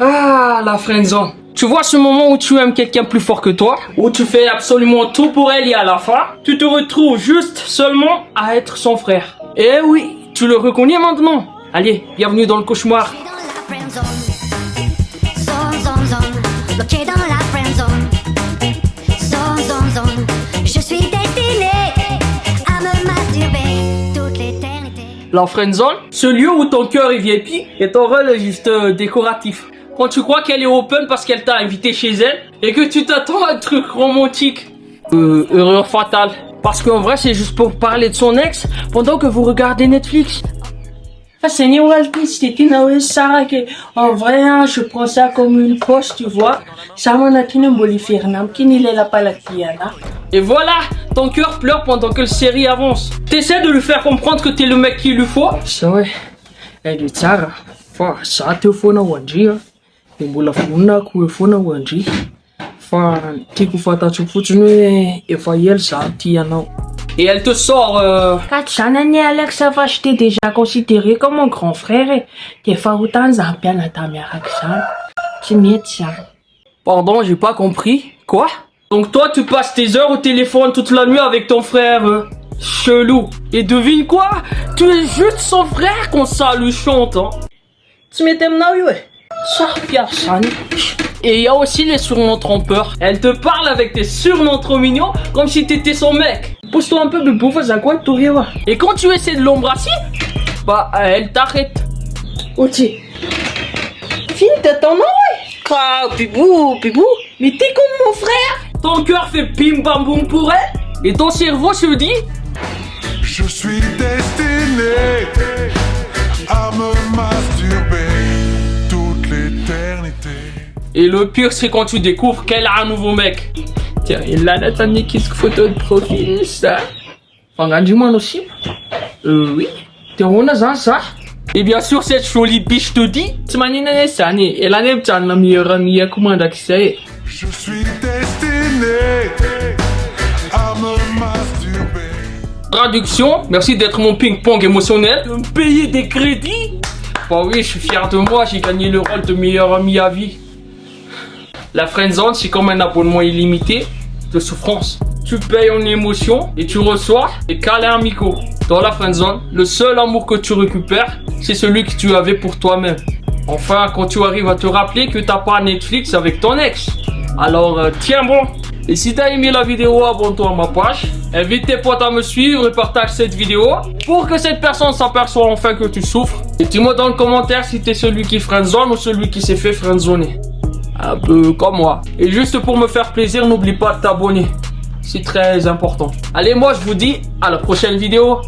Ah, la friendzone. Tu vois ce moment où tu aimes quelqu'un plus fort que toi, où tu fais absolument tout pour elle et à la fin, tu te retrouves juste seulement à être son frère. Eh oui, tu le reconnais maintenant. Allez, bienvenue dans le cauchemar. Bloqué dans la friendzone, zone. Je suis destinée à me masturber toute l'éternité. La friendzone, ce lieu où ton cœur est VIP et ton rôle est juste décoratif. Quand tu crois qu'elle est open parce qu'elle t'a invité chez elle et que tu t'attends à un truc romantique. Erreur fatale. Parce qu'en vrai, c'est juste pour parler de son ex pendant que vous regardez Netflix. En vrai, hein, je prends ça comme une poche, tu vois. Et voilà, ton cœur pleure pendant que la série avance. T'essaies de lui faire comprendre que t'es le mec qu'il lui faut. Ça ouais, elle est tsara. Fa za teo foana ho andry a. De mbola voninako hoe foana ho andry. Fa tiako fantatro fotsiny hoe efa ela za tia anao. Et elle te sort Zanany Alex fa je t'ai déjà considéré comme mon grand frère. Efa ho tany za mpianatra miaraka zany. Tsy mety zany. Pardon, j'ai pas compris. Quoi? Donc toi, tu passes tes heures au téléphone toute la nuit avec ton frère chelou. Et devine quoi? Tu es juste son frère quand ça lui chante, hein. Tsy mety aminao io e. Sarpiar zany. Et il y a aussi les surnoms trompeurs. Elle te parle avec tes surnoms trop mignons comme si t'étais son mec. Pousse-toi un peu bébou fa za koa tovy. Et quand tu essaies de l'embrasser, bah elle t'arrête. Oti. Fille de ton nom ouais. Ah, Pibou. Mais t'es comme mon frère. Ton cœur fait pim bam boum pour elle. Et ton cerveau se dit je suis destiné à me masturber toute l'éternité. Et le pire, c'est quand tu découvres qu'elle a un nouveau mec. Tiens, il a Nathalie qui se photo de profil, ça. Fangandrimo aussi. Oui. T'es on a ça. Et bien sûr, cette jolie biche te dit Tsy maninana zany. Elle en est mijanona la meilleure amie à commande qui c'est. Je suis destiné à me masturber. Traduction, merci d'être mon ping-pong émotionnel, de me payer des crédits. Bah oui, je suis fier de moi, j'ai gagné le rôle de meilleur ami à vie. La friendzone, c'est comme un abonnement illimité de souffrance. Tu payes en émotion et tu reçois des câlins amicaux. Dans la friendzone, le seul amour que tu récupères, c'est celui que tu avais pour toi-même. Enfin, quand tu arrives à te rappeler que t'as pas Netflix avec ton ex. Alors, tiens bon. Et si t'as aimé la vidéo, abonne-toi à ma page. Invite tes potes à me suivre et partage cette vidéo pour que cette personne s'aperçoive enfin que tu souffres. Et dis-moi dans le commentaire si t'es celui qui friendzone ou celui qui s'est fait friendzoner. Un peu comme moi. Et juste pour me faire plaisir, n'oublie pas de t'abonner. C'est très important. Allez, moi je vous dis à la prochaine vidéo.